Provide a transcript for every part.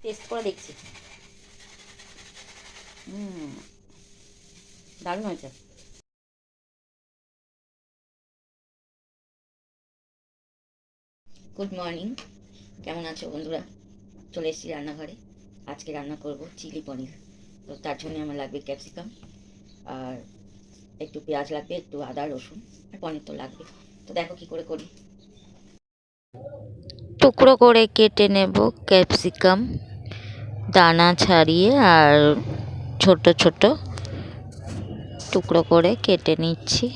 Test করে দেখছি। দারুণ হয়েছে। গুড মর্নিং, কেমন আছো বন্ধুরা? চলে এসেছি রান্নাঘরে। আজকে রান্না করব চিলি পনির। তো তার জন্য আমার লাগবে ক্যাপসিকাম, আর একটু পেঁয়াজ লাগবে, একটু আদা রসুন, আর পনির তো লাগবে। তো দেখো কি করে করি। টুকরো করে কেটে নেব ক্যাপসিকাম, দানা ছাড়িয়ে, আর ছোট ছোট টুকরো করে কেটে নিচ্ছি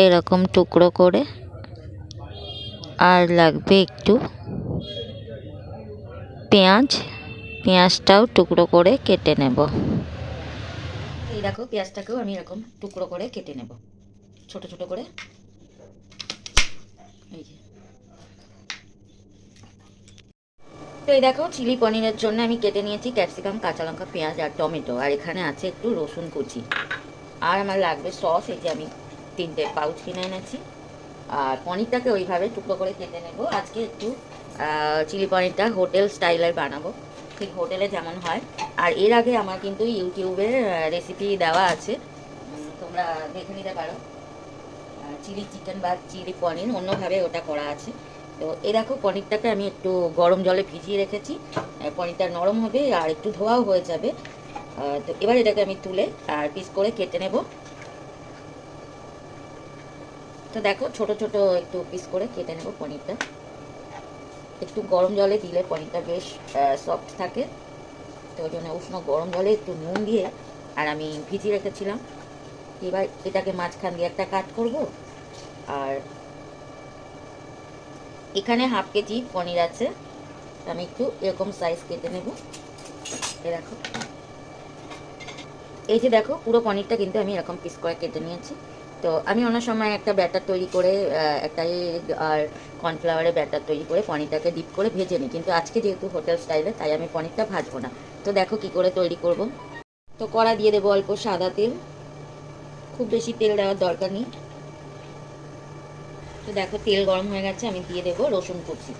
এরকম টুকরো করে। আর লাগবে একটু পেঁয়াজটাও টুকরো করে কেটে নেব। এই দেখো পেঁয়াজটাকেও আমি এরকম টুকরো করে কেটে নেব, ছোট ছোট করে। এই যে, তো এই দেখো চিলি পনিরের জন্য আমি কেটে নিয়েছি ক্যাপসিকাম, কাঁচা লঙ্কা, পেঁয়াজ আর টমেটো, আর এখানে আছে একটু রসুন কুচি। আর আমার লাগবে সস। এই যে আমি 3টে পাউচ কিনে এনেছি। আর পনিরটাকে ওইভাবে টুকরো করে কেটে নেব। আজকে একটু চিলি পনিরটা হোটেল স্টাইলের বানাবো, ঠিক হোটেলে যেমন হয়। আর এর আগে আমার কিন্তু ইউটিউবে রেসিপি দেওয়া আছে, তোমরা দেখে নিতে পারো। চিলি চিকেন বা চিলি পনির অন্যভাবে ওটা করা আছে। তো এই দেখো পনিরটাকে আমি একটু গরম জলে ভিজিয়ে রেখেছি। পনিরটা নরম হবে আর একটু ধোয়াও হয়ে যাবে। তো এবার এটাকে আমি তুলে আর পিস করে কেটে নেব। তো দেখো ছোট ছোট একটু পিস করে কেটে নেব পনিরটা। একটু গরম জলে দিলে পনিরটা বেশ সফট থাকে। তো ওই জন্য উষ্ণ গরম জলে একটু নুন দিয়ে আর আমি ভিজিয়ে রেখেছিলাম। এবার এটাকে মাঝখান দিয়ে একটা কাট করব। আর এখানে হাফ কেজি পনির আছে, আমি একটু এরকম সাইজ কেটে নেব। এই দেখো, এই যে দেখো পুরো পনিরটা কিন্তু আমি এরকম পিস করে কেটে নিয়েছি। তো আমি অন্য সময় একটা ব্যাটার তৈরি করে, একটা এগ আর কর্নফ্লাওয়ারের ব্যাটার তৈরি করে পনিরটাকে ডিপ করে ভেজে নিই, কিন্তু আজকে যেহেতু হোটেল স্টাইলে তাই আমি পনিরটা ভাজবো না। তো দেখো কি করে তৈরি করব। তো কড়া দিয়ে দেবো অল্প সাদা তেল, খুব বেশি তেল দেওয়ার দরকার নেই। তো দেখো তেল গরম হয়ে গেছে, আমি দিয়ে দেবো রসুন কুচি।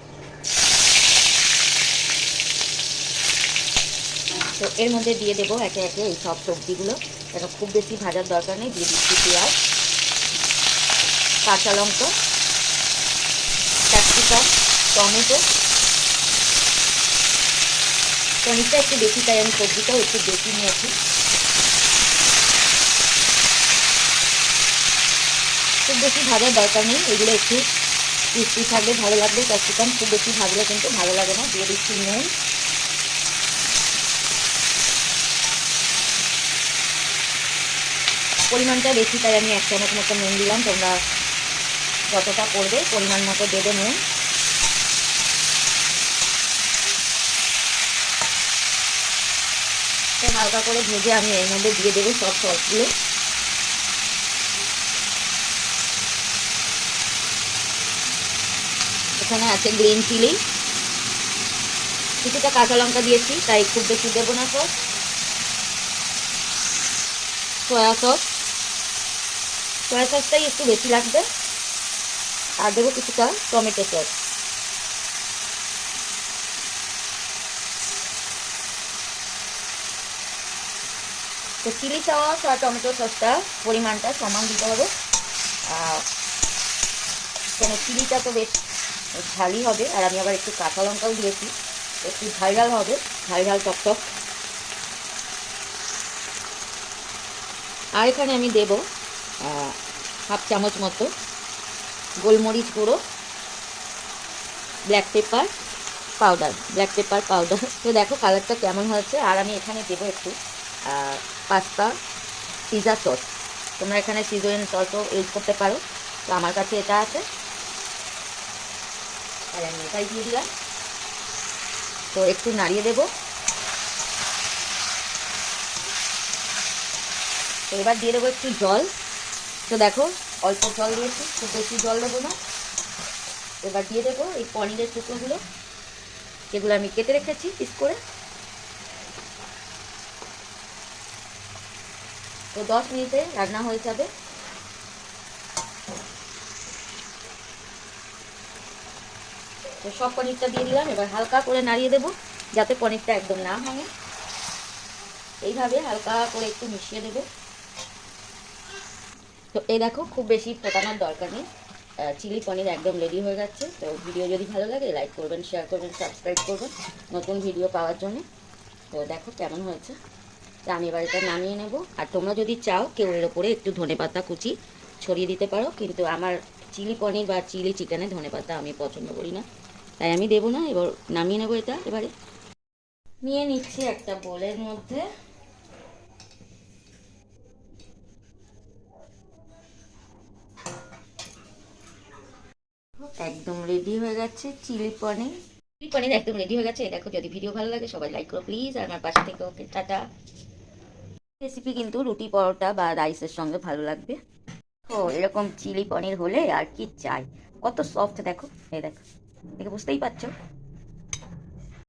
তো এর মধ্যে দিয়ে দেবো একে একে এই সব সবজিগুলো। এটা খুব বেশি ভাজার দরকার নেই। দিয়ে দিচ্ছি পেঁয়াজ, কাঁচা লঙ্কা, ক্যাপসিকাম, টমেটো। পনিরটা একটু বেশি তাই আমি সবজিটাও একটু বেশি নিয়েছি। খুব বেশি ভাজার দরকার নেই, এগুলো একটু ক্রিস্পি থাকলে ভালো লাগবে। ক্যাপসিকাম খুব বেশি ভাজলে কিন্তু ভালো লাগে না। দিয়ে দিচ্ছি নুন, পরিমাণটা বেশি তাই আমি 1 চামচ মতো নুন দিলাম। তোমরা যতটা করবে পরিমাণ মতো দেবে নুন। তো হালকা করে ভেজে আমি এর মধ্যে দিয়ে দেবো সব সসগুলো। এখানে আছে গ্রিন চিলি, কিছুটা কাঁচা লঙ্কা দিয়েছি তাই খুব বেশি দেবো না সস। সয়া সস, সয়া সসটাই একটু বেশি লাগবে। আর দেবো কিছুটা টমেটো সস। তো চিলি সস আর টমেটো সসটা পরিমাণটা সমান দিতে হবে। কেন চিলিটা তো বেশ ঝালই হবে, আর আমি আবার একটু কাঁচা লঙ্কাও দিয়েছি, একটু ঝাল ঝাল হবে, ঝাল ঝাল টক। আর এখানে আমি দেবো হাফ চামচ মতো গোলমরিচ গুঁড়ো, ব্ল্যাক পেপার পাউডার। তো দেখো কালারটা কেমন হয়েছে। আর আমি এখানে দেবো একটু পাস্তা পিৎজা সস। তোমরা এখানে সিজোয়ান সসও ইউজ করতে পারো, তো আমার কাছে এটা আছে আর আমি এটাই দিয়ে দিলাম। তো একটু নাড়িয়ে দেবো। তো এবার দিয়ে দেবো একটু জল। তো দেখো অল্প জল দিয়েছি, খুব বেশি জল দেবো না। এবার দিয়ে দেবো এই পনিরের টুকরোগুলো, যেগুলো আমি কেটে রেখেছি পিস করে। তো 10 মিনিটে রান্না হয়ে যাবে। তো সব পনিরটা দিয়ে দিলাম। এবার হালকা করে নাড়িয়ে দেবো যাতে পনিরটা একদম না ভাঙে। এইভাবে হালকা করে একটু মিশিয়ে দেবো। তো এই দেখো, খুব বেশি ফোটানোর দরকার নেই, চিলি পনির একদম রেডি হয়ে যাচ্ছে। তো ভিডিও যদি ভালো লাগে লাইক করবেন, শেয়ার করবেন, সাবস্ক্রাইব করবেন নতুন ভিডিও পাওয়ার জন্য। তো দেখো কেমন হয়েছে। তো আমি এবার এটা নামিয়ে নেব। আর তোমরা যদি চাও কেউ এর ওপরে একটু ধনেপাতা কুচি ছড়িয়ে দিতে পারো, কিন্তু আমার চিলি পনির বা চিলি চিকেনে ধনেপাতা আমি পছন্দ করি না, তাই আমি দেবো না। এবার নামিয়ে নেবো এটা। এবারে নিয়ে নিচ্ছি একটা বোলের মধ্যে। একদম রেডি হয়ে গেছে চিলি পনির। চিলি পনির একদম রেডি হয়ে গেছে। এই দেখো, যদি ভিডিও ভালো লাগে সবাই লাইক করো প্লিজ, আর আমার পাশে থেকে ওকে টাটা। রেসিপি কিন্তু রুটি, পরোটা বা রাইসের সঙ্গে ভালো লাগবে। ও এরকম চিলি পনির হলে আর কি চাই। কত সফট দেখো, এই দেখো, দেখে বুঝতেই পারছো।